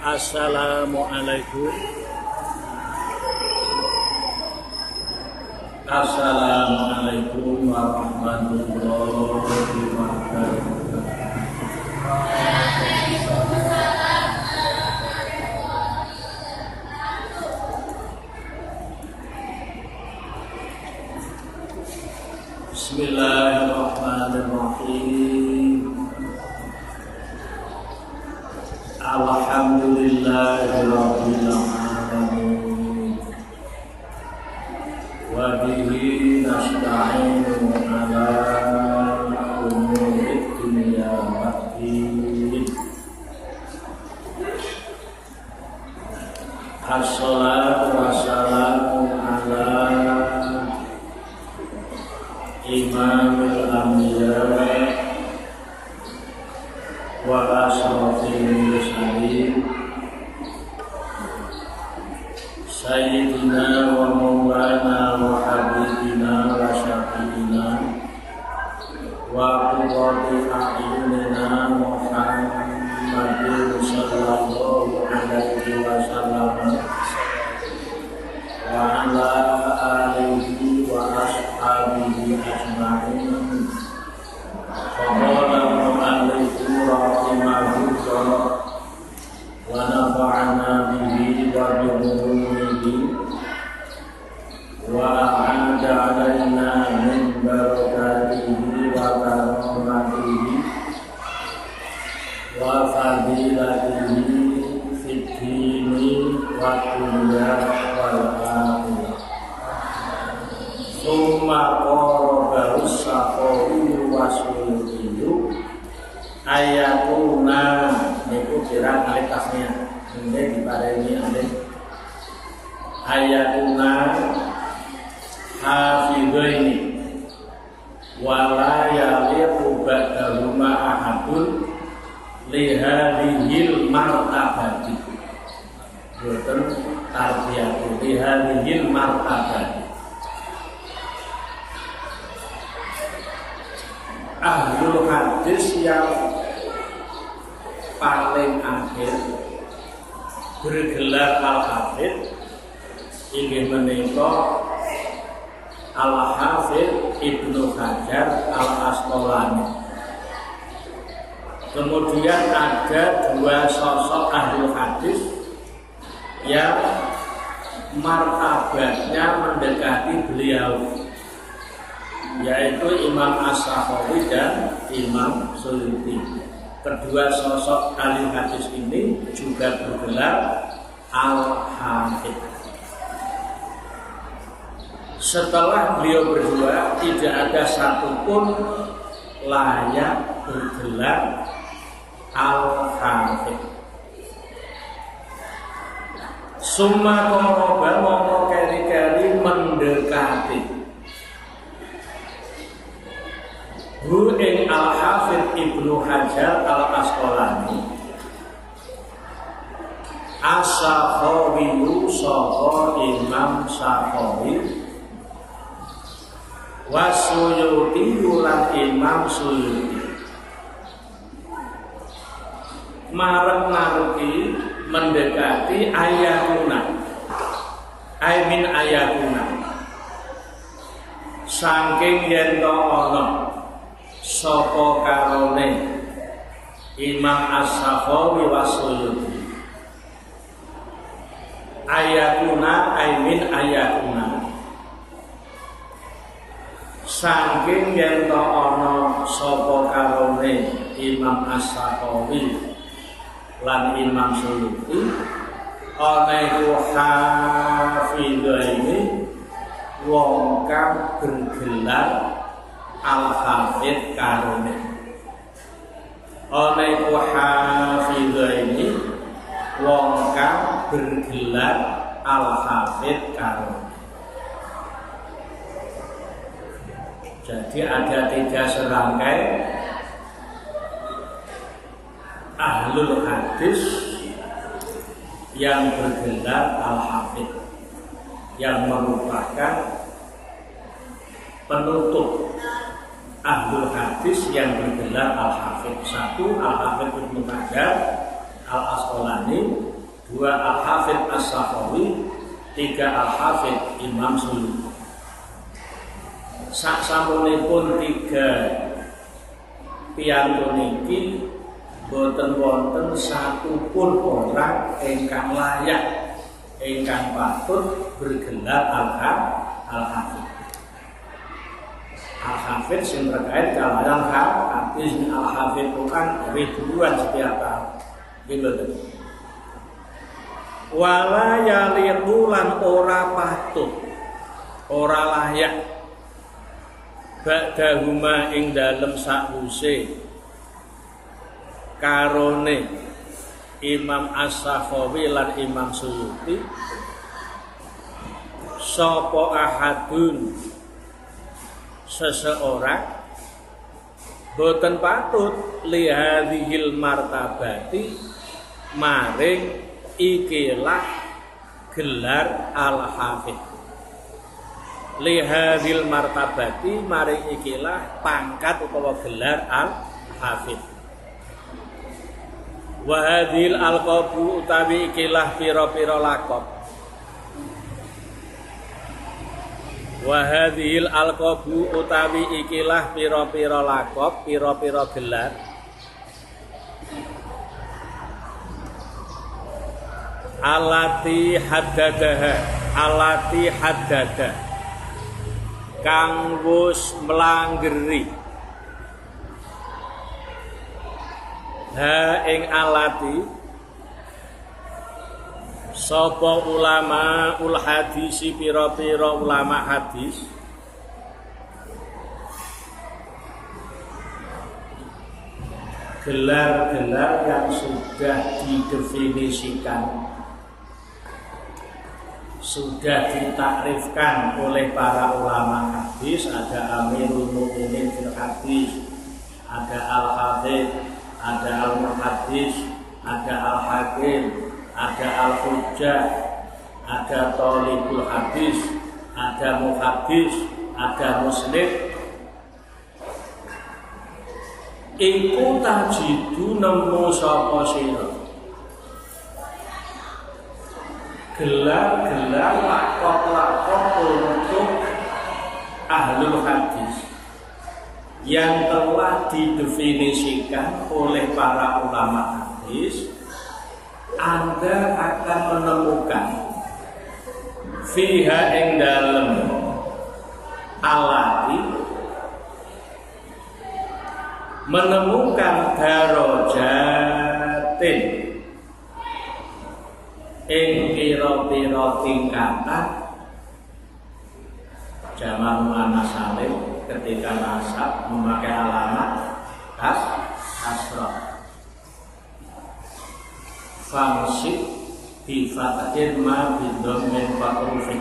Assalamualaikum. Assalamualaikum warahmatullahi wabarakatuh. Bismillahirrahmanirrahim. Alhamdulillahirabbil alamin. Wa bihi nasta'inu ala umurid dunya waddin. Assalatu wassalamu ala imamil anbiya wa asyrafil mursalin sayyidina wa maulana wa habibina wa syafi'ina wa qurrati a'yunina Muhammadin sallallahu alaihi wasallam wa ala alihi wa ashabihi ajma'in. Qala mu'allifu rahimahullah wa nafa'ana bihi wa bi'ulumihi wa a'ada 'alaina min barakatihi wa karamatihi wa fadilatihi fid dini wa dunya wal akhirah. Summa qarabahu saqawi wa suyuti ayatuna niku kira alif tasnya ini diparingi alif ayatuna hafidhaini wala yaliqu ba'dahuma ahadun li hadhil martabati boten tarbiyatu li hadhil martabati. Ahlul hadis yang paling akhir bergelar al-hafidh inggih menika al-hafidh Ibnu Hajar al-Asqalani. Kemudian ada dua sosok ahlul hadis yang martabatnya mendekati beliau, yaitu Imam As-Sakhawi dan Imam Suyuti. Kedua sosok ahli hadis ini juga bergelar al-hafidh. Setelah beliau berdua, tidak ada satupun layak bergelar al-hafidh. Summa qoroba mongko keri-keri mendekati hu ing al-hafidh Ibnu Hajar al-Asqalani as-Sakhawi saka Imam Sakhawi wa Suyuti lan Imam Suyuti marep-marepi mendekati ayatuna min ayatuna saking yen to ana sapa karone Imam As-Sakhawi wa Suyuti ayatuna min ayatuna saking yen to ana sapa karone Imam As-Sakhawi lan Imam Suyuti ana iku hafidhaini wong kang bergelar al-hafidh karone. Ana iku hafidhaini wong kang bergelar al-hafidh karone. Jadi ada tiga serangkai ahlul hadis yang bergelar al-hafidh, yang merupakan penutup ahlul hadis yang bergelar al-hafidh. Satu, al-hafidh Ibnu Hajar al-Asqalani, 2 Al-Hafidz As-Sakhawi, 3 Al-Hafidz Imam Suyuti. Sak sampunipun 3 piyantun iki boten wonten satupun orang ingkang layak, ingkang patut bergelar Al-Hafidz. Al-Hafidz yang terkait kalayan hadis, Al-Hafidz Quran ribuan setiap tahun. Gitu. Wala yaliqu lan ora patut, ora layak ba'dahuma ing dalem sakwuse karone Imam As-Sakhawi lan Imam Suyuti sapa ahadun seseorang boten patut lihadhil martabati maring ikilah gelar Al-Hafidz. Lihadhil martabati maring ikilah pangkat utawa gelar Al-Hafidz. Wa hadhil alqabu utawi ikilah pira-pira laqab. Wa hadhil alqabu utawi ikilah pira-pira laqab, pira-pira gelar. Alati haddadaha, alati haddada kang wis mlanggeri ha ing alati sapa ulama ul hadisi pira-pira ulama hadis gelar-gelar yang sudah didefinisikan, sudah ditakrifkan oleh para ulama hadis. Ada Amirul Mukminin fil hadis, ada Al-Hafidz, ada Al-Muhaddis, ada Al-Hakim, ada Al-Hujjah, ada Thalibul Hadis, ada Muhaddis, ada Musnid. Iku tajidu nemu sapa sira gelar-gelar lakop-lakop untuk ahlul hadis yang telah didefinisikan oleh para ulama hadis. Anda akan menemukan fiha ing dalem alati, menemukan darajatin ing pira-pira tingkatan jamak muannats salim ketika nasab memakai alamat kasrah. Fansib bi fathin ma bi dhammin fatrufi.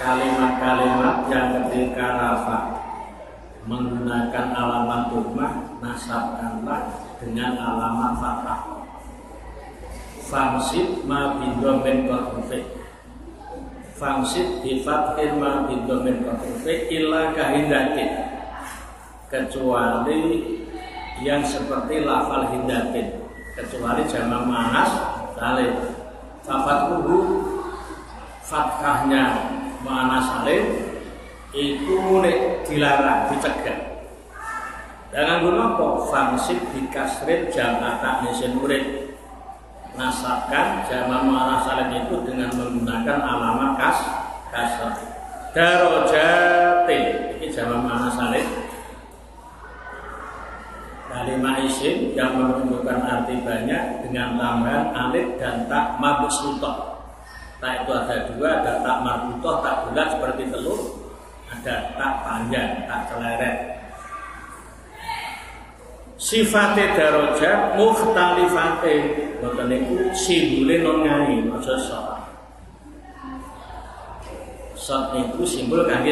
Kalimat-kalimat yang ketika rafa menggunakan alamat dhammah nasabkanlah dengan alamat fathah. Fansib ma bi dhammin fatrufi. Fansib bi fathin ma bi dhammin fatrufi illa kahindatin, kecuali yang seperti lafal hindatin, kecuali jamak muannats salim. Fafathuhu, fathahnya muannats salim iku nek dilarang, dicegah. Dengan guna apa? Fansib dikasrin jamak taknisin murid. Nasabkan jamak muannats salim itu dengan menggunakan alamat kasrah. Darajatin ini jamak muannats salim. Kalimat isim yang menunjukkan arti banyak dengan tambahan alif dan tak mabsutah. Tak itu ada dua, ada tak marbutah, tak bulat seperti telur, ada tak panjang, tak celeret. Sifatnya darajat mukhtalifatin, boten niku simbole non ngai, aja sok. Sok niku simbol kangge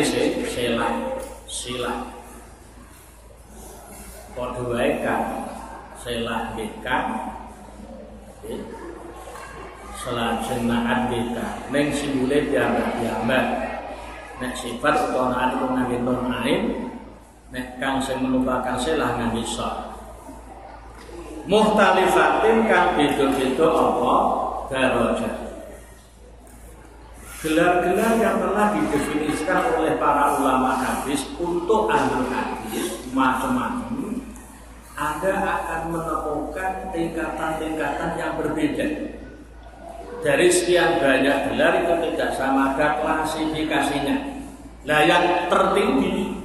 silah. Padha wae kan selah dekan selajeng naat dekan ning simbole diambat nek sifat utawa naat iku ngangge nun ain, nek kang sing merupakan selah ngangge sok. Muhtalifatin kang beda-beda apa darajat. Gelar-gelar yang telah didefinisikan oleh para ulama hadis untuk ahli hadis macam-macam, Anda akan menemukan tingkatan-tingkatan yang berbeda. Dari sekian banyak gelar itu tidak sama ada klasifikasinya. Nah, yang tertinggi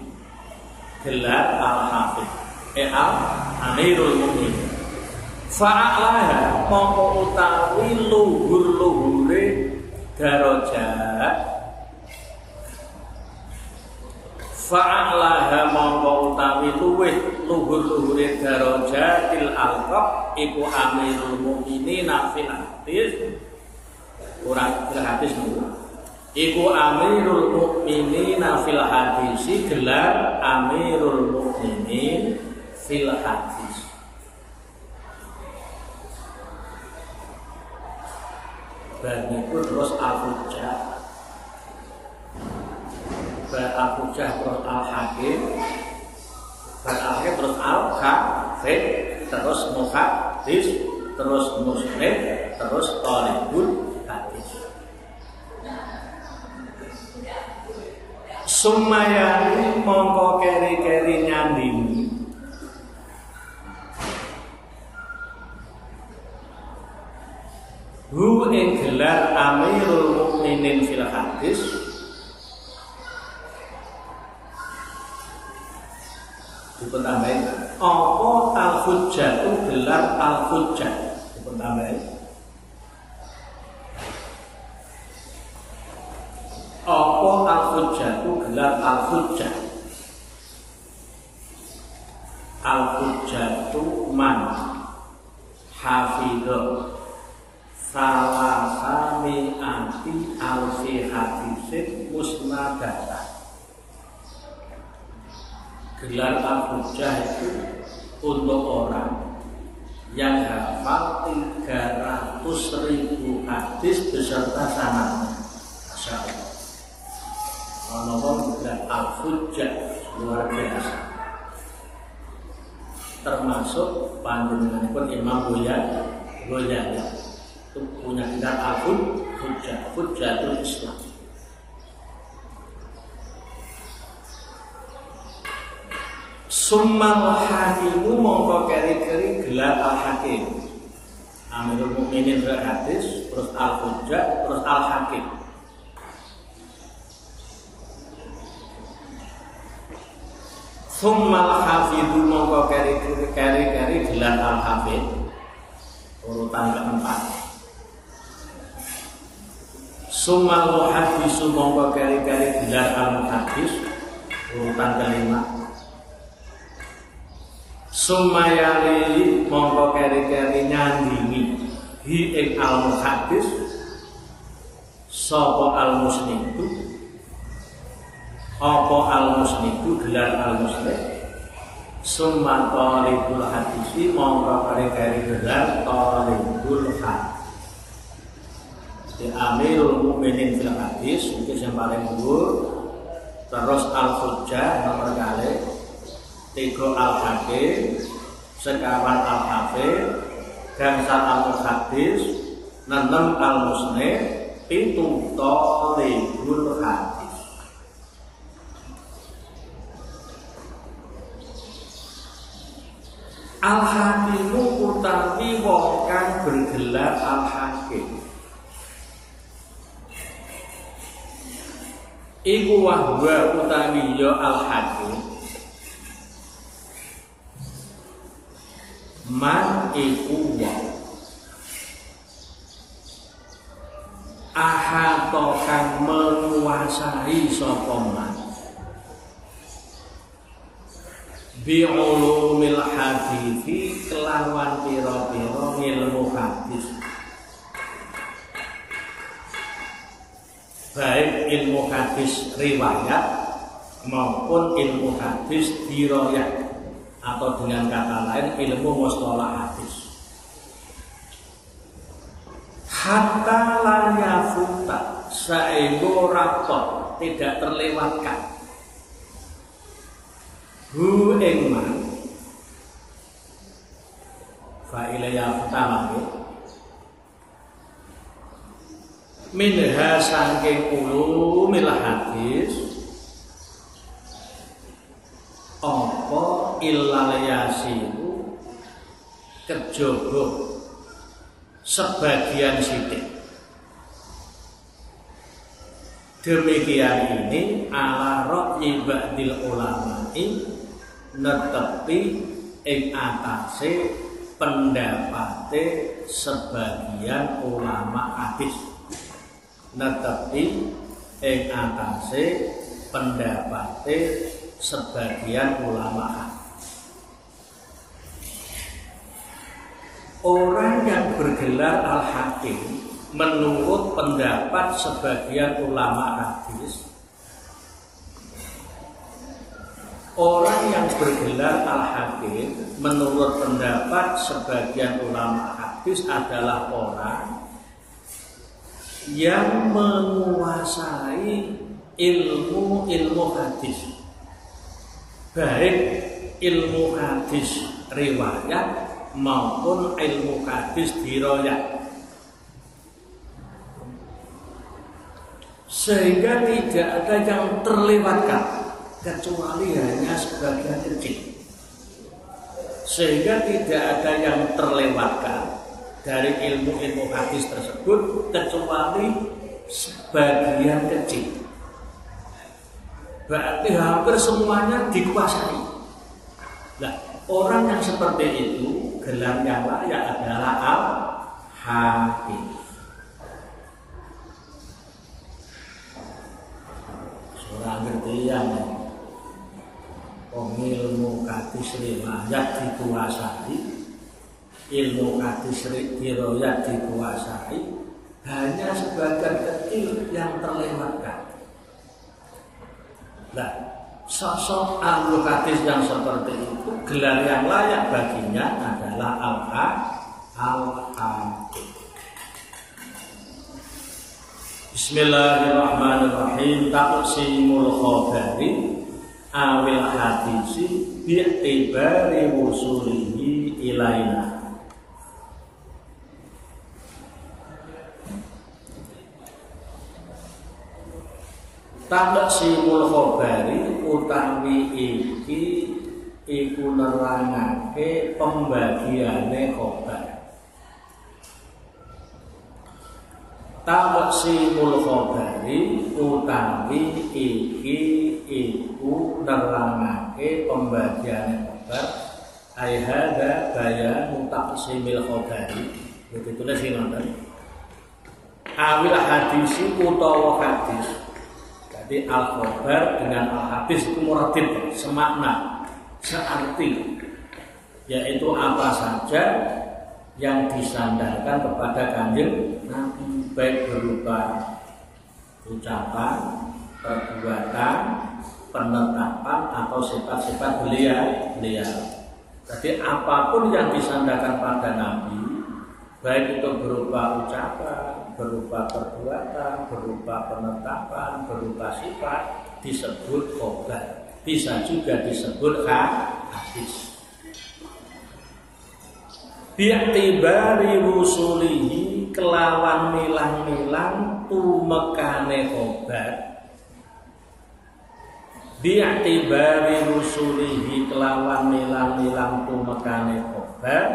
gelar al-hafidh, al-amirul mu'minin. Fa'alaha mongko utawi luhur-luhure darajat. Fa'alaha mongko utawi luwih luhur-luhure darajatil alqab iku amirul mu'minin fil hadis. Kurang hadis niku. Iku amirul mu'minin fil hadis, gelar amirul mu'minin fil hadis. Dan itu terus al-hujjah, al-hujjah terus al-hakim, al-hakim terus al-hafidh, terus muhaddis, terus muslim, terus talibul hadis. Sumayani mongko keri-keri nyandingi hu ing gelar amirul mu'minin fil hadis dipun tambahin apa al-hujjah itu gelar al-hujjah dipun tambahin apa al-hujjah itu gelar al-hujjah. Al-hujjah itu man hafidho salasami anti alfi hadisin musnadatan. Gelar al-hujjah itu untuk orang yang hafal 300.000 hadis beserta sanadnya. Masya Allah. Ngomong gelar al-hujjah luar biasa. Termasuk panjenengan pun Imam Ghazali itu punya gelar al-hujjah, hujjatul Islam. Summal hakimu mongko keri-keri gelar al-hakim. Amirul mu'minin fil hadis, terus al-hujjah, terus al-hakim. Summal hafidhu mongko keri-keri gelar al-hafidh, urutan keempat. Summal muhaddisu mongko keri-keri gelar al-muhaddis, urutan kelima. Sumayali mongko keri-keri nyandingi hi ing al-muhaddis sapa al-musnidu. Apa al-musnidu gelar al-musnid. Summa talibul hadisi mongko keri-keri gelar talibul hadis. Di amirul mu'minin fil hadis itu yang paling dhuwur. Terus al-hujjah nomor kali, 3 al-hakim, sekawan al-hafidh, gangsal al-muhaddis, 6 al-musnid, 7 talibul hadis. Al-hakimu utawi wong kang bergelar al-hakim iku wahwa utawi ya al-hakim man iku wong ahata kang menguasai sapa man bi'ulumil hadithi kelawan pira-pira ilmu hadis, baik ilmu hadis riwayat maupun ilmu hadis dirayat, atau dengan kata lain ilmu mustalah hadis. Hatta la yafuta saenggo rapot tidak terlewatkan hu ing man pilih yang pertama minha saking ulumil hadis apa illal yasiru kejaba sebagian sithik. Demikian ini ala ra'yi ba'dil ulama'i netepi ing atase pendapate sebagian ulama hadis. Netepi ing atase pendapate sebagian ulama hadis. Orang yang bergelar al-hakim menurut pendapat sebagian ulama hadis, orang yang bergelar al-hakim menurut pendapat sebagian ulama hadis adalah orang yang menguasai ilmu hadis, baik ilmu hadis riwayat maupun ilmu hadis dirayat, sehingga tidak ada yang terlewatkan kecuali hanya sebagian kecil. Sehingga tidak ada yang terlewatkan dari ilmu-ilmu hadis tersebut kecuali sebagian kecil. Berarti hampir semuanya dikuasai. Nah, orang yang seperti itu gelar yang layak adalah al-hakim. Orang ngerti yang ilmu hadis riwayat dikuasai, ilmu hadis riwayat dikuasai, hanya sebagian kecil yang terlewatkan. Nah, sosok ahli hadis yang seperti itu gelar yang layak baginya adalah al-hakim. Bismillahirrahmanirrahim. Taqsimul khabari awil hadisi bi'tibari wusulihi ilaina. Taqsimul khabari utawi iki iku nerangake pembagiane khabar. Taqsimul khabari utawi iki iku nerangake pembagiane khabar. Ai hadza bayanu taqsimil khabari. Iki tulis ngoten. Awil hadisi utawa hadis. Jadi al-khabar dengan al-hadis itu muradif, semakna, searti, yaitu apa saja yang disandarkan kepada Kanjeng Nabi, baik berupa ucapan, perbuatan, penetapan atau sifat-sifat beliau. Jadi apapun yang disandarkan pada Nabi, baik itu berupa ucapan, berupa perbuatan, berupa penetapan, berupa sifat, disebut khabar. Bisa juga disebut hadis. Bi'tibari wusulihi kelawan milang-milang tumekane khabar. Bi'tibari wusulihi kelawan milang-milang tumekane khabar.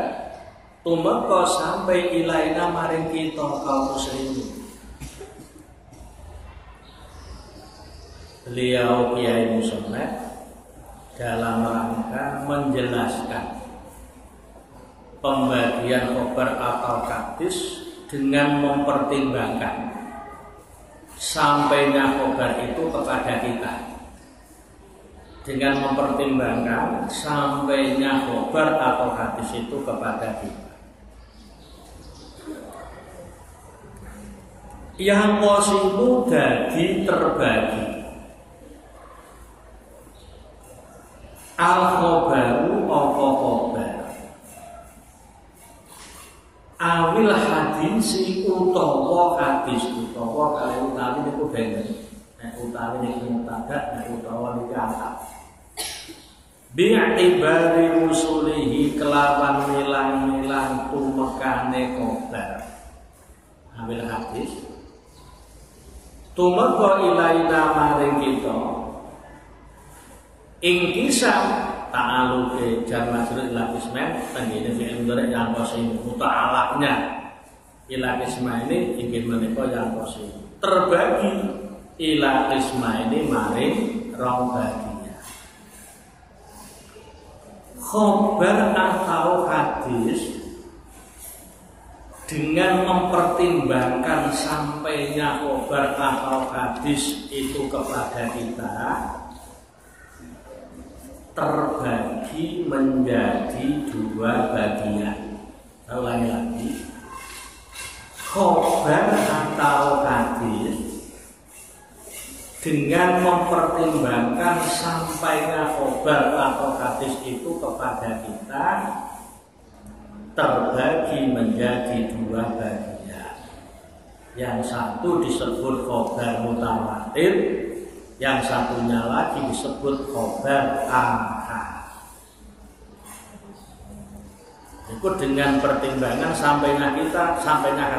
Tumeka sampai ilaina maring kita kaum muslimin. Beliau Kiai Musonnet dalam rangka menjelaskan pembagian khabar atau hadis dengan mempertimbangkan sampainya khabar itu kepada kita, dengan mempertimbangkan sampainya khabar atau hadis itu kepada kita. Yang qasimu dadi terbagi. Al-khabaru apa khabar. Awil hadisi utawa hadis utawa kali utawi niku benten. Nek utawi niku mubtada, nek utawa niku angkat. bi'tibari usulihi kelawan milang-milang tumekane khobar. Ambil hadis tumeka ilaina maring kita ing kisah ta'aluke jar majrur ila ismen tengene fi'il mudhari yang qasim muta'alaqnya ila isma ini ingin menika yang qasim terbagi ila isma ini maring rong bagian. Khobar atau hadis dengan mempertimbangkan sampainya khobar atau hadis itu kepada kita terbagi menjadi dua bagian. Ulangi lagi, khobar atau hadis dengan mempertimbangkan sampainya khobar atau hadis itu kepada kita terbagi menjadi dua bagian. Yang satu disebut khobar mutawatir, yang satunya lagi disebut khobar ahad. Itu dengan pertimbangan sampainya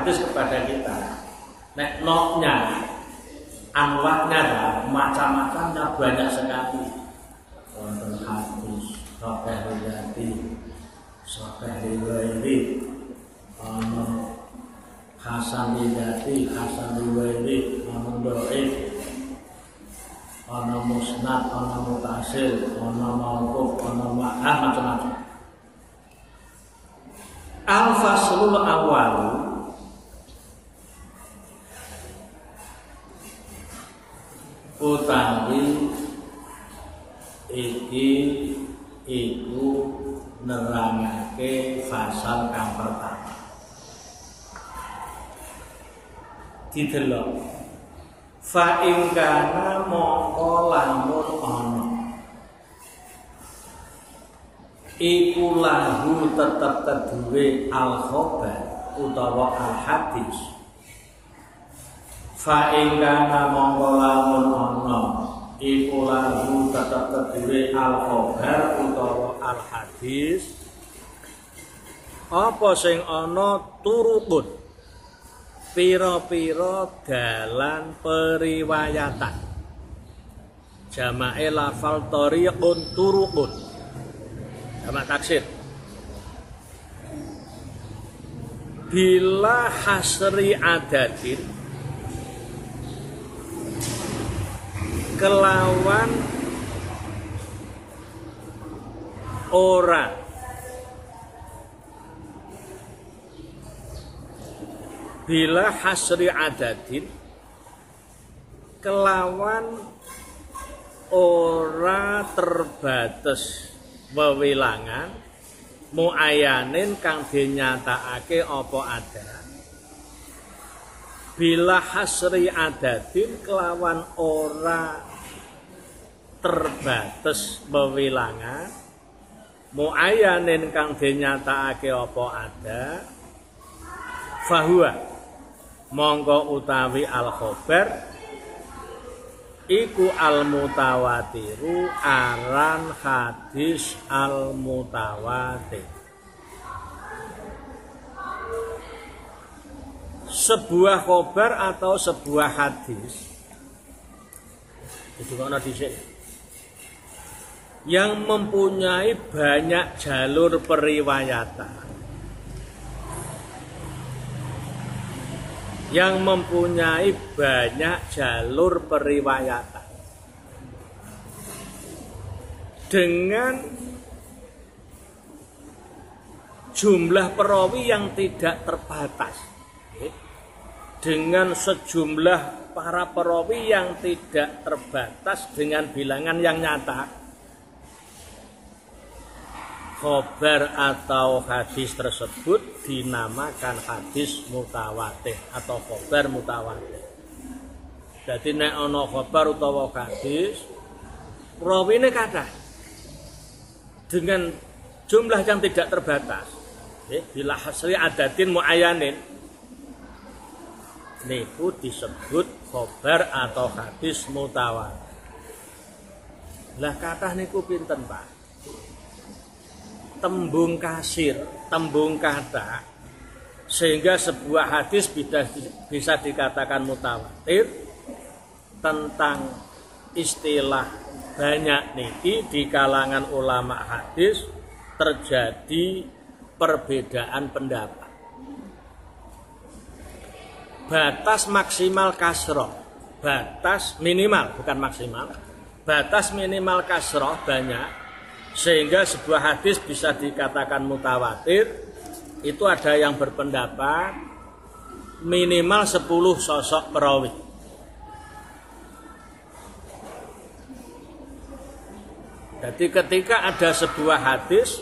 hadis kepada kita. Nek noknya, anwatnya, macam-macamnya banyak sekali. Wonten hadis, sahih riwayati, sahih riwayati, hasan riwayati, hasan riwayati, dhaif, ana musnad, ana mutasil, ana mauquf, ana ma'ah, macam-macam. Al-faslul awal utawi iki iku nerangake fasal kang pertama. Didelok fa ing kana mongko lamun ana iku lahu tetep kedue al khobar utawa al hadis. Fa ing kana mongko lamun ana iku lahu tetep kedue al khobar utawa al hadis. Apa sing ana turukun pira-pira dalan periwayatan. Jama'e lafal tariqun turukun. Jamak taksir. Bila hasri adatin kelawan ora bila hasri adatin kelawan ora terbatas wewilangan muayyanin kang dinyatakake apa ada. Bila hasri adatin kelawan ora terbatas wewilangan muayyanin kang dinyatakake apa ada, fahuwa mongko utawi al khobar iku al mutawatiru aran hadis al mutawatir. Sebuah khobar atau sebuah hadis itu kana dhisik yang mempunyai banyak jalur periwayatan, yang mempunyai banyak jalur periwayatan dengan jumlah perawi yang tidak terbatas, dengan sejumlah para perawi yang tidak terbatas dengan bilangan yang nyata. Khobar atau hadis tersebut dinamakan hadis mutawatir atau khobar mutawatir. Jadi nek ana khobar utawa hadis, rawine kathah dengan jumlah yang tidak terbatas. Bila hasri adatin muayyanin niku disebut khobar atau hadis mutawatir. Lah kathah niku pinten, Pak? tembung kasir, tembung kata, sehingga sebuah hadis bisa dikatakan mutawatir. Tentang istilah banyak niki di kalangan ulama hadis terjadi perbedaan pendapat. Batas maksimal kasroh, batas minimal bukan maksimal, batas minimal kasroh banyak, sehingga sebuah hadis bisa dikatakan mutawatir. Itu ada yang berpendapat minimal 10 sosok perawi. Jadi ketika ada sebuah hadis,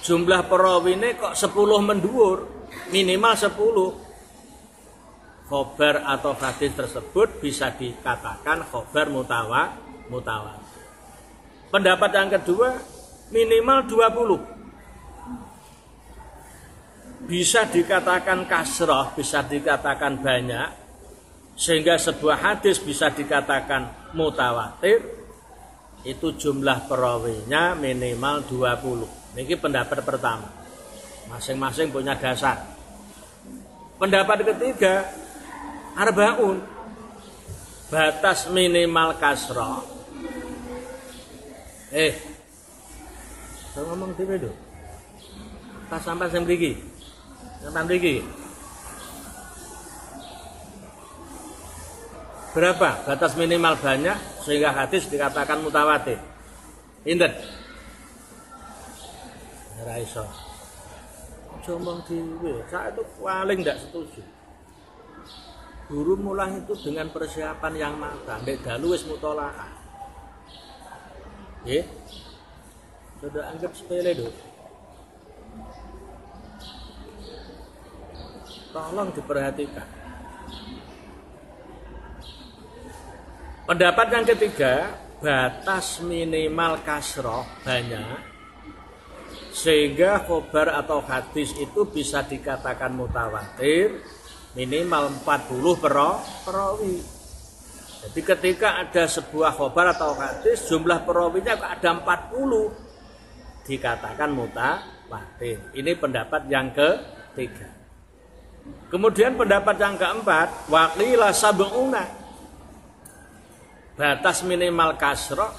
jumlah perawinya kok 10 mendhuwur, minimal 10. Khobar atau hadis tersebut bisa dikatakan khobar mutawatir. Pendapat yang kedua, minimal 20. Bisa dikatakan kasroh, bisa dikatakan banyak, sehingga sebuah hadis bisa dikatakan mutawatir. Itu jumlah perawinya minimal 20. Ini pendapat pertama. Masing-masing punya dasar. Pendapat ketiga, arbaun. Batas minimal kasroh. Saya ngomong di video. Pas sampai sembriki. Sampai sembriki. Berapa batas minimal banyak sehingga hadis dikatakan mutawatir? Inten. Ora iso. Ngomong dhewe, saya itu paling tidak setuju. Guru mulang itu dengan persiapan yang matang, ndek dalu wis mutolaah. Nggih. Sudah anggap sepele lho. Tolong diperhatikan. Pendapat yang ketiga, batas minimal kasroh banyak, sehingga khobar atau hadis itu bisa dikatakan mutawatir minimal 40 perawi. Jadi ketika ada sebuah khobar atau hadis, jumlah perawinya ada 40, dikatakan mutawatir. Ini pendapat yang ketiga. Kemudian pendapat yang keempat, waqila sab'una. Batas minimal kasroh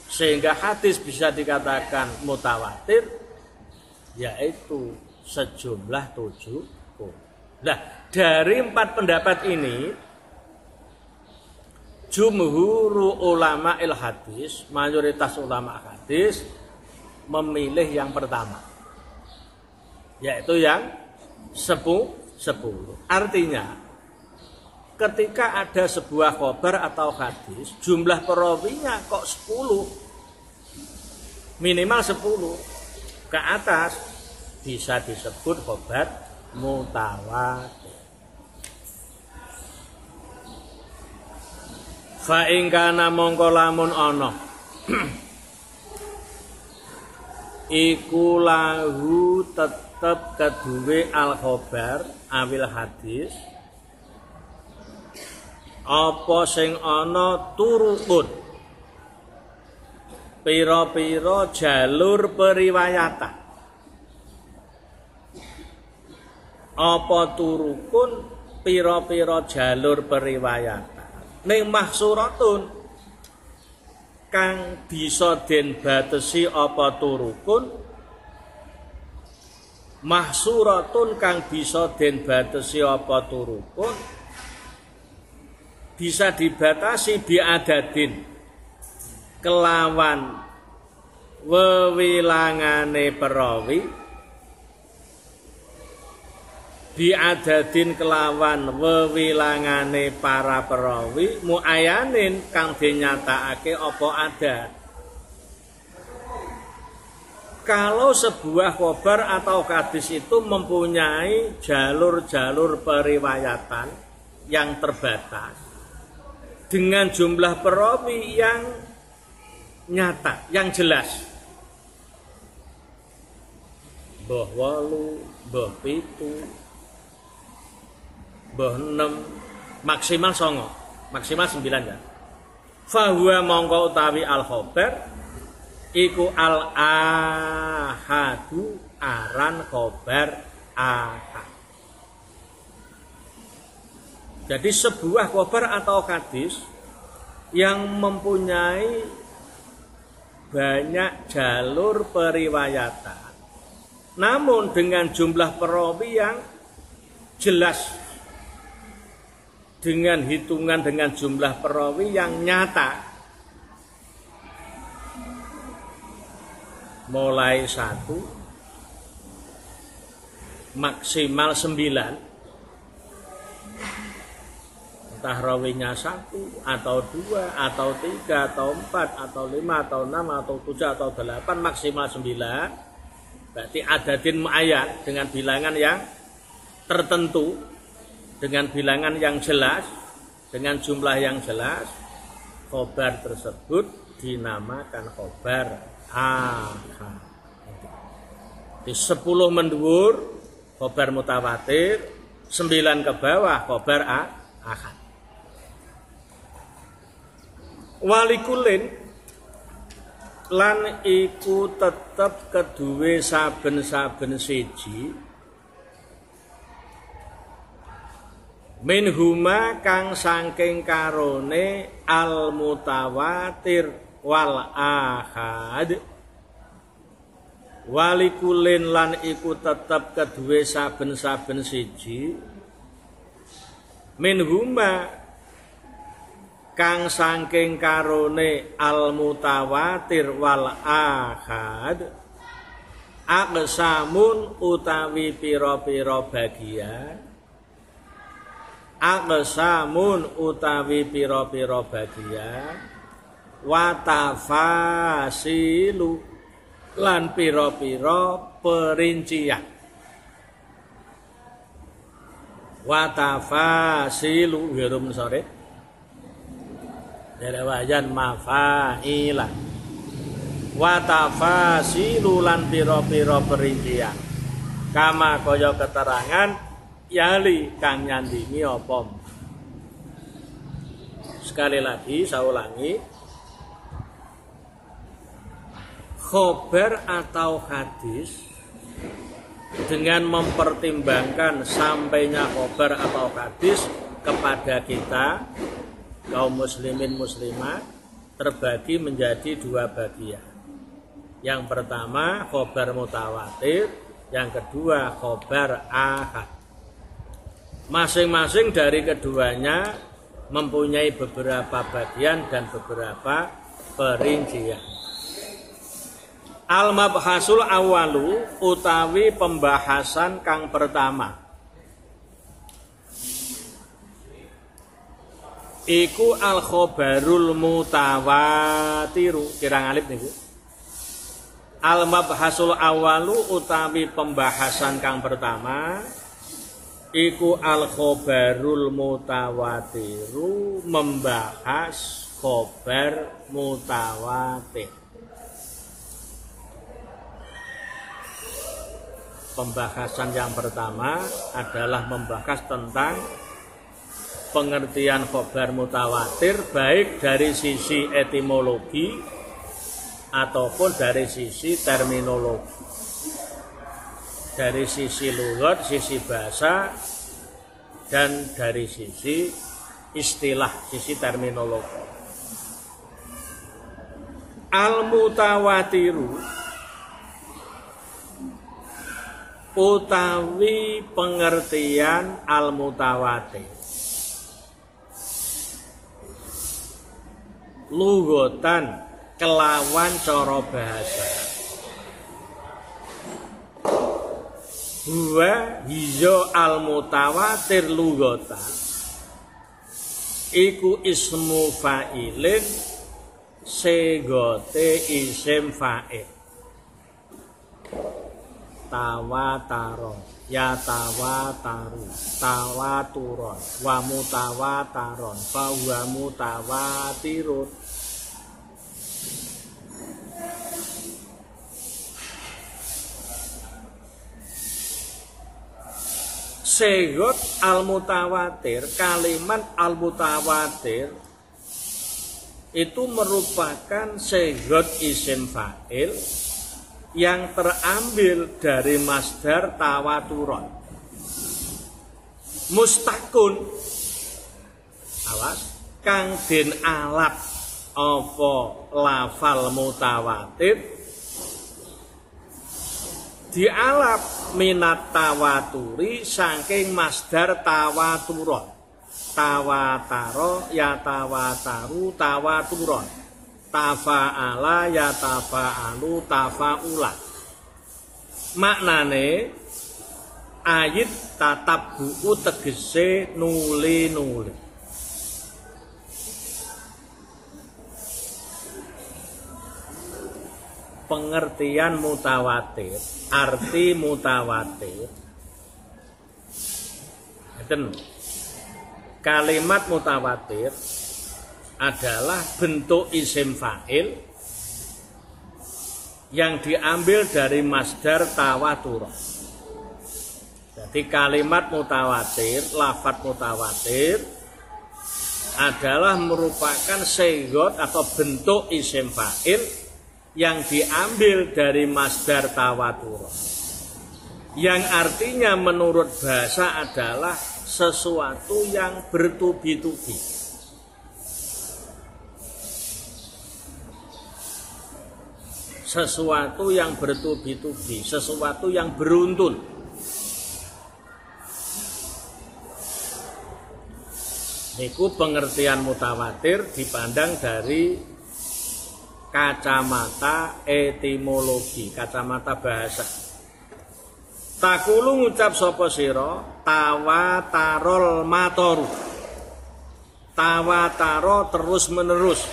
sehingga hadis bisa dikatakan mutawatir, yaitu sejumlah 70. Nah, dari 4 pendapat ini, jumhur ulama hadis, mayoritas ulama hadis memilih yang pertama, yaitu yang 10. Artinya ketika ada sebuah khobar atau hadis, jumlah perawinya kok 10, minimal 10 ke atas, bisa disebut khobar mutawatir. Fa in kana mongko lamun ana iku lahu tetep keduwe al khobar awil hadis, apa sing ana turukun pira-pira jalur periwayatan. Apa turukun pira-pira jalur periwayatan ning mahsuratun kang bisa den batesi apa turukun, mahsuratun kang bisa den batesi apa turukun, bisa dibatasi biadadin kelawan wewilangane perawi, biadadin kelawan wewilangane para perawi, muayanin kang dinyatakake apa adat. Kalau sebuah khobar atau hadis itu mempunyai jalur-jalur periwayatan yang terbatas dengan jumlah perawi yang nyata, yang jelas, mbah 8, mbah 7, mbah 6, maksimal 9, maksimal 9 ya. Fahuwa mongko utawi al khobar iku al ahadu aran khobar ahad. Jadi sebuah khobar atau hadis yang mempunyai banyak jalur periwayatan, namun dengan jumlah perawi yang jelas, dengan hitungan dengan jumlah perawi yang nyata, mulai 1 maksimal 9, entah rawinya 1 atau 2 atau 3 atau 4 atau 5 atau 6 atau 7 atau 8, maksimal 9, berarti adadin mu'ayyan, dengan bilangan yang tertentu, dengan bilangan yang jelas, dengan jumlah yang jelas, khobar tersebut dinamakan khobar ahad. Di 10 mendhuwur khobar mutawatir, 9 ke bawah khobar ahad. Walikulin lan iku tetep keduwe saben-saben siji minhuma kang saking karone al mutawatir wal ahad. Walikulin lan iku tetep keduwe saben-saben siji minhuma kang saking karone al mutawatir wal ahad aqsamun utawi pira-pira bagian, aqsamun utawi pira-pira bagian, wa tafasilu lan pira-pira perincian. Wa tafasilu wirum sore Derewayan mafailan wa tafasilu lan pira-pira perincian kama kaya keterangan yali kang nyandingi apa. Sekali lagi saya ulangi, khobar atau hadis dengan mempertimbangkan sampainya khobar atau hadis kepada kita kaum muslimin muslimat terbagi menjadi 2 bagian. Yang pertama khobar mutawatir, yang kedua khobar ahad. Masing-masing dari keduanya mempunyai beberapa bagian dan beberapa perincian. Al-mabhasul awalu utawi pembahasan kang pertama iku al khobarul mutawatiru, kirang alif niku. Al mabhasul awalu utawi pembahasan kang pertama iku al khobarul mutawatiru, membahas khobar mutawatir. Pembahasan yang pertama adalah membahas tentang pengertian khobar mutawatir, baik dari sisi etimologi ataupun dari sisi terminologi, dari sisi lughat, sisi bahasa, dan dari sisi istilah, sisi terminologi. Al-mutawatiru utawi pengertian al-mutawatir lughatan kelawan cara bahasa. Huwa hiya al mutawatir lughatan iku ismu fa'ilin segote isim fa'il. Tawataro ya tawataru tawaturon wa mutawataron fa huwa mutawatirun. Segot al mutawatir, kalimat al mutawatir itu merupakan sighot isim fa'il yang terambil dari masdar tawaturon. Mustakun, awas, kang den alap apa lafal mutawatir, dialap minat tawaturi saking masdar tawaturon. Tawataro ya tawataru tawaturon, tafa'ala ya tafa'alu tafa'ula. Maknane ayat tatabbu'u tegese nuli-nuli. Pengertian mutawatir, arti mutawatir. Kalimat mutawatir adalah bentuk isim fa'il yang diambil dari masdar tawatur. Jadi kalimat mutawatir, lafadz mutawatir adalah merupakan sighot atau bentuk isim fa'il yang diambil dari masdar tawatur, yang artinya menurut bahasa adalah sesuatu yang bertubi-tubi. Sesuatu yang bertubi-tubi, sesuatu yang beruntun. Niku pengertian mutawatir dipandang dari kacamata etimologi, kacamata bahasa. Takulu ngucap sapa sira tawatarol matoru. Tawataro terus menerus,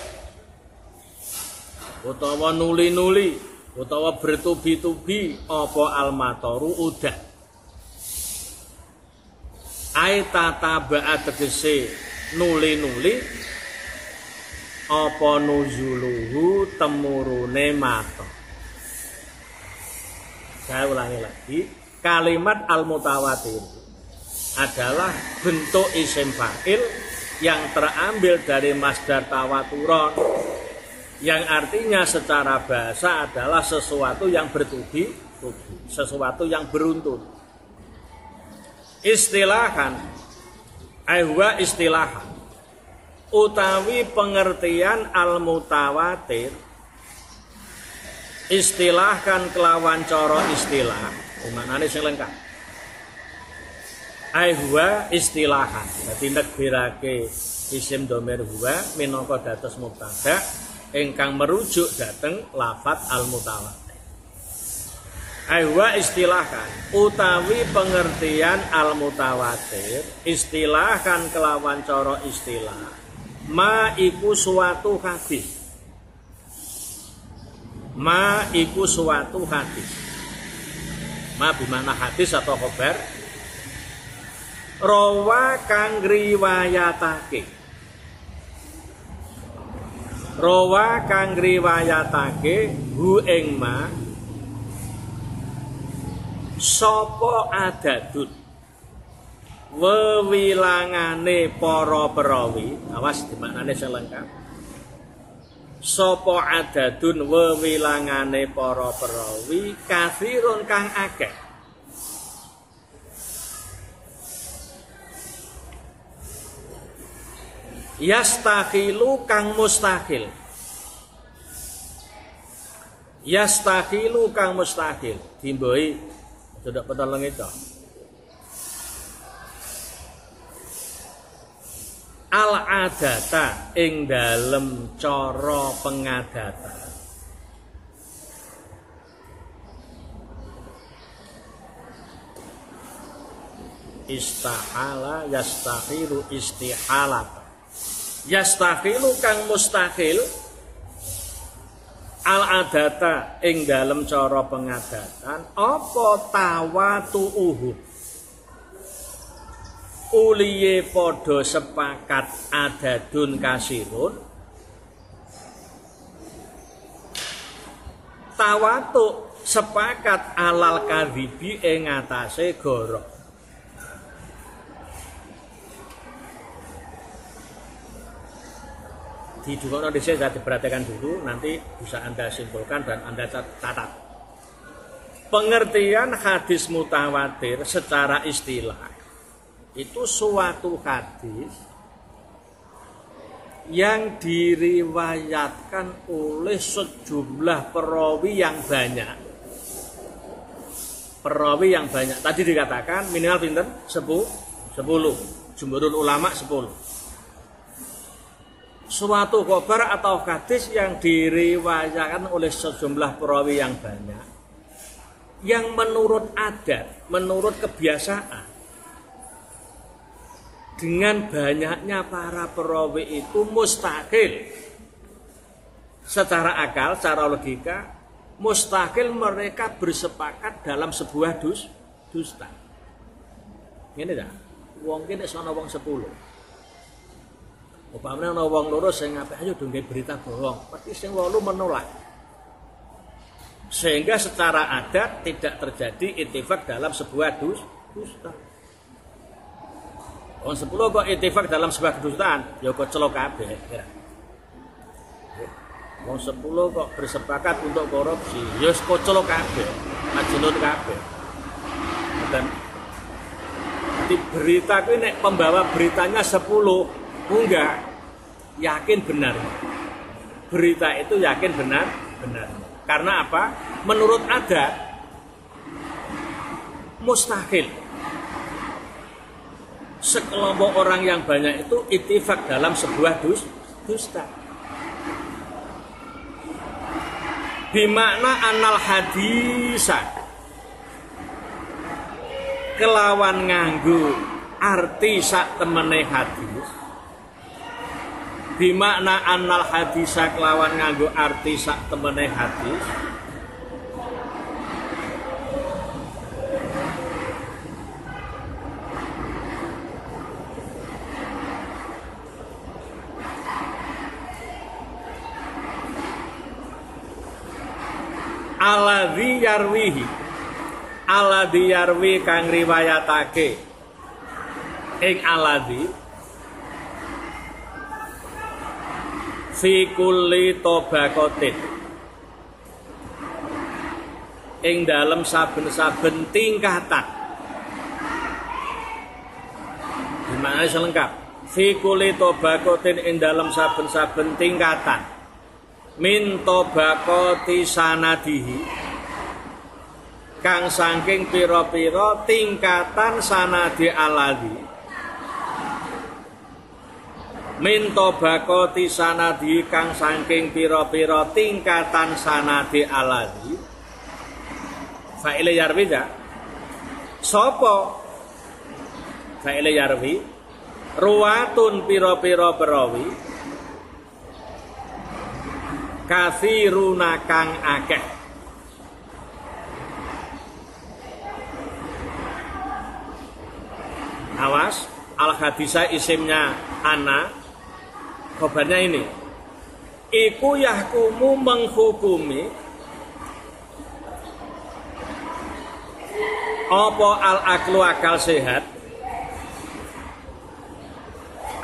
utawa nuli-nuli, utawa bertubi-tubi apa almatoru udah. Ai tataba'a tegese nuli-nuli apa nuzuluhu temurune mato. Saya ulangi lagi. Kalimat al-mutawatir adalah bentuk isim fa'il yang terambil dari masdar tawaturon, yang artinya secara bahasa adalah sesuatu yang bertubi-tubi, sesuatu yang beruntun. Istilahan, ahwa istilahan, utawi pengertian al-mutawatir, istilahkan kelawan coro istilah. Maknane sing lengkap. Huwa istilahan. Dadi nekbirake isim dhamir huwa minangka dados mubtada ingkang merujuk dhateng lafadz al-mutawatir. Huwa istilahan utawi pengertian al-mutawatir, istilahkan kelawan cara istilah. Ma iku suatu hadis. Ma iku suatu hadis. Ma bimana hadis atau khobar. Rawa kang riwayatake. Rawa kang riwayatake hu ing ma sapa adadun wewilangane para perawi. Awas dimaknane sing lengkap. Sapa adadun wewilangane para perawi kathirun kang akeh. Yastakhilu kang mustahil. Yastakhilu kang mustahil. Dimboi tidak petolong itu. Al-adata ing dalem cara pengadatan. Istahala yastakhilu istihalat. Yastakhilu kang mustahil al-adata ing dalem cara pengadatan apa tawatu'uhu. Uliye podo sepakat adadun kasirun tawatu sepakat alal kadhibi ing atase goro. di Dukono dhisik saya diperhatikan dulu, nanti bisa Anda simpulkan dan Anda catat. Pengertian hadis mutawatir secara istilah itu suatu hadis yang diriwayatkan oleh sejumlah perawi yang banyak. Perawi yang banyak. Tadi dikatakan minimal pinten? 10. Jumhurul ulama 10. Suatu khobar atau hadis yang diriwayatkan oleh sejumlah perawi yang banyak, yang menurut adat, menurut kebiasaan, dengan banyaknya para perawi itu mustahil secara akal, secara logika, mustahil mereka bersepakat dalam sebuah dusta. Ngene ta? Wong ki nek ana wong 10. Upamane ana wong loro sing apik ayo do berita bohong, pasti sing 8 menolak. Sehingga secara adat tidak terjadi ittifaq dalam sebuah dusta. Wong 10 kok ittifaq dalam sebuah kedustaan, ya kok celok kabeh. Wong 10 kok bersepakat untuk korupsi, ya kok celok kabeh, majelut kabeh. Dan di berita kuwi nek pembawa beritanya 10, enggak yakin benar. Berita itu yakin benar. Karena apa? Menurut adat mustahil sekelompok orang yang banyak itu ittifaq dalam sebuah dusta. Bimakna anal hadisa kelawan nganggo arti sak temene hadis. Bimakna anal hadisa kelawan nganggo arti sak temene hadis. Aladhi yarwi kang riwayatake ing aladhi fi kulli tobakotin ing dalem saben-saben tingkatan. Gimana selengkap? Fi kulli tobakotin ing dalem saben-saben tingkatan. Min tobakoti sanadihi kang saking pira-pira tingkatan sanadi aladhi. Min tobakoti sanadi kang saking pira-pira tingkatan sanadi aladhi. Fa'ile yarwi ja sapa fa'ile yarwi ruwatun pira-pira perawi kathiruna kang akeh. Awas, al hadisah isimnya ana, khobarnya ini. Iku yahkumu menghukumi apa al aklu akal sehat,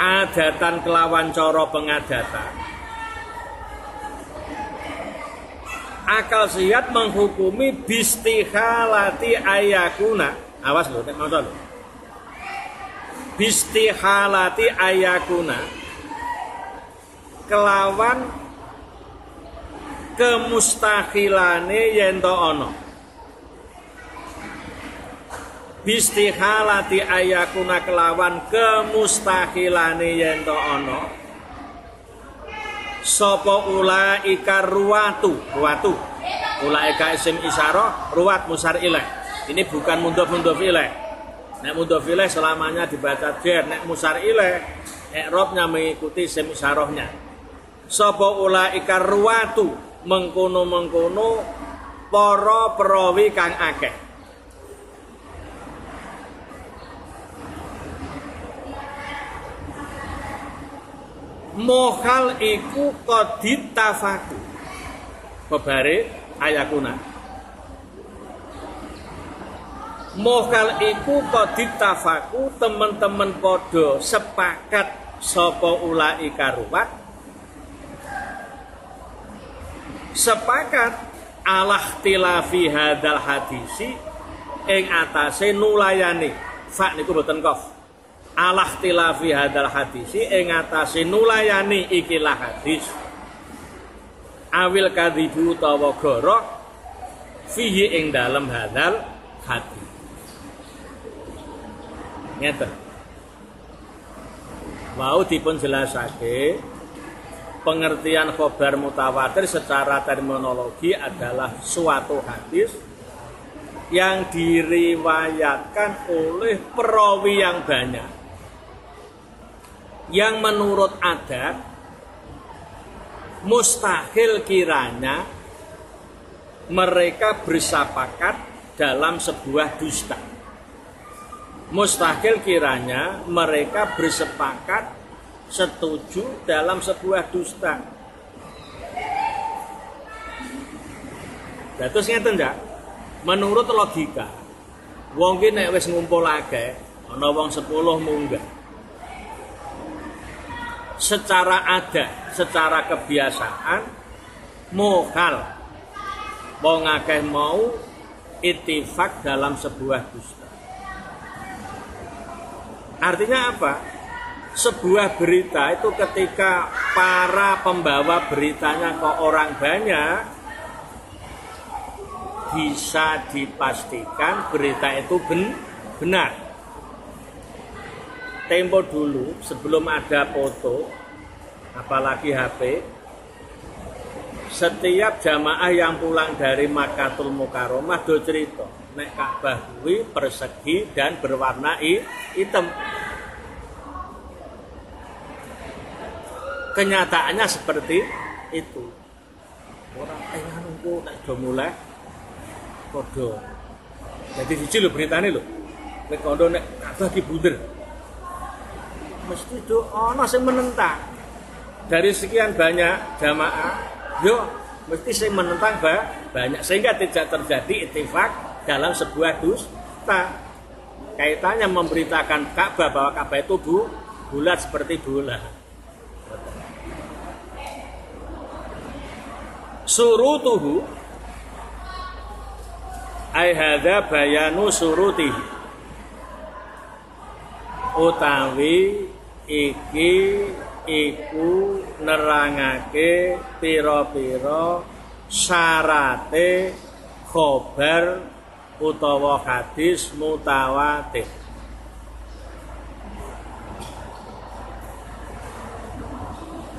adatan kelawan cara pengadatan. Akal sehat menghukumi bistihalati ayakuna. Awas lho, nek maca lho. Bistihalati ayakuna kelawan kemustahilane yen to ana. Bistihalati ayakuna kelawan kemustahilane yen to ana. Sapa ulaika ruwatu ulaika isim isyarah, ruwat musar ilaih. Ini bukan mudhof ilaih. Nek mudhof ilaih selamanya dibaca jar, nek musar ilaih i'rabnya mengikuti isim isyarahnya. Sapa ulaika ruwatu mengkono-mengkono para perawi kang akeh. Mohal iku kodit tafaku bebare ayakuna. Mohal iku kodit tafaku teman-teman podo sepakat sapa ulaika ruwat sepakat ala ikhtilafi hadzal hadisi ing atase nulayani fa niku boten qaf ala ikhtilafi hadzal hadisi ing atase nulayani ikilah hadis awil kadzibu utawa goro fihi ing dalem hadzal hadis ngeten mau dipun jelasake pengertian khobar mutawatir secara terminologi adalah suatu hadis yang diriwayatkan oleh perawi yang banyak yang menurut adat mustahil kiranya mereka bersepakat dalam sebuah dusta. Mustahil kiranya mereka bersepakat setuju dalam sebuah dusta. Nah, terus ngeten ndak? Menurut logika, wong ki nek wis ngumpulake ana wong 10 munggah. Secara adat, secara kebiasaan mokal wong akeh mau ittifaq dalam sebuah dusta. Artinya apa? Sebuah berita itu ketika para pembawa beritanya ke orang banyak, bisa dipastikan berita itu benar. Tempo dulu sebelum ada foto, apalagi HP, setiap jamaah yang pulang dari Makkatul Mukarramah do cerita nek Ka'bah kuwi persegi dan berwarna hitam. Kenyataannya seperti itu. Orang nunggu nek do mulai padha. Jadi siji lho beritane lho. Nek kondo nek Ka'bah ki bunder. Mesti do ana sing menentang. Dari sekian banyak jamaah, yo mesti sing menentang banyak sehingga tidak terjadi ittifaq dalam sebuah dusta. Kaitannya memberitakan Ka'bah bahwa Ka'bah itu bulat seperti bola. Surutuhu ai hadza bayanu surutihi utawi iki iku nerangake pira-pira syarate khobar utawa hadis mutawatir.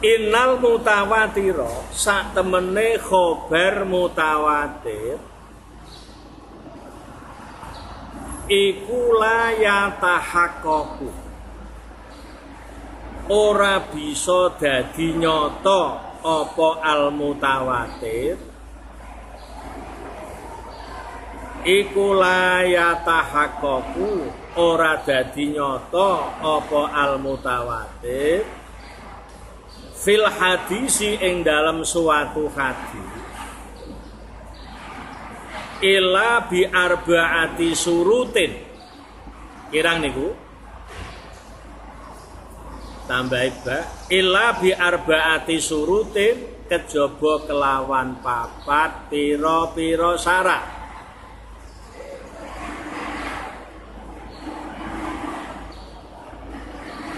Innal mutawatira sak temene khobar mutawatir iku la yatahaqqaqu ora bisa dadi nyata apa al mutawatir iku la yatahaqqaqu ora dadi nyata apa al mutawatir fil hadisi ing dalam suatu hadis illa bi arba'ati surutin kirang niku tambah ba illa bi arba'ati surutin kejaba kelawan papat pira-pira syarat.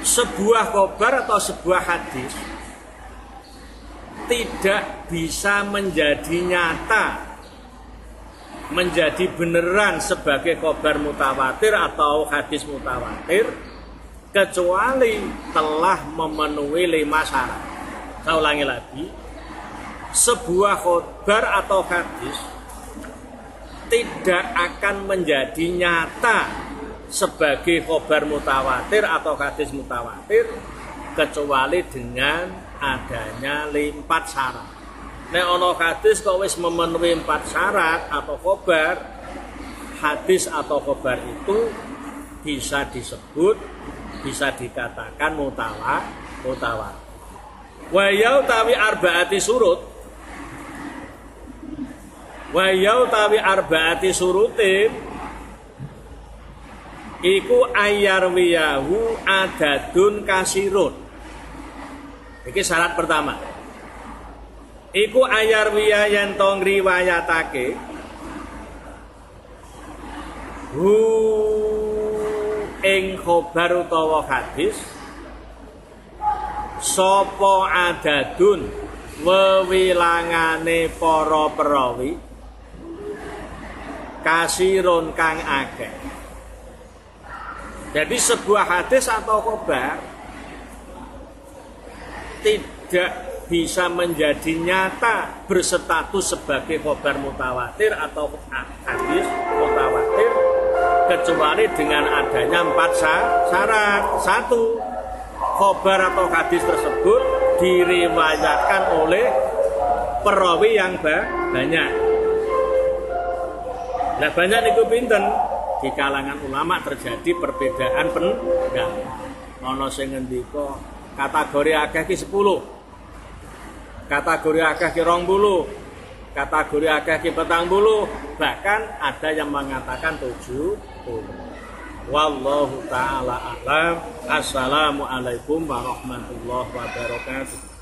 Sebuah khobar atau sebuah hadis tidak bisa menjadi nyata, menjadi beneran sebagai khobar mutawatir atau hadis mutawatir kecuali telah memenuhi 5 syarat. Saya ulangi lagi, sebuah khobar atau hadis tidak akan menjadi nyata sebagai khobar mutawatir atau hadis mutawatir kecuali dengan adanya 4 syarat. Nek ana hadis kok wis memenuhi 4 syarat atau khobar, hadis atau khobar itu bisa disebut, bisa dikatakan mutawatir. Wa yautawi arba'ati surut. Wa yautawi arba'ati surutin iku ayarwiyahu adadun kasirun. Iki syarat pertama. iku ayarwiya yen to ngriwayatake hu ing khobar utawa hadis sapa adadun wewilangane para perawi kasirun kang akeh. Jadi sebuah hadis atau khobar tidak bisa menjadi nyata berstatus sebagai khobar mutawatir atau hadis mutawatir kecuali dengan adanya 4 syarat. 1, khobar atau hadis tersebut diriwayatkan oleh perawi yang banyak. Nah banyak niku pinten di kalangan ulama terjadi perbedaan pendapat. Ana sing ngendika kategori akeh ki 10, kategori akeh ki 20, kategori akeh ki 40, bahkan ada yang mengatakan 70. Wallahu ta'ala a'lam. Assalamualaikum warahmatullahi wabarakatuh.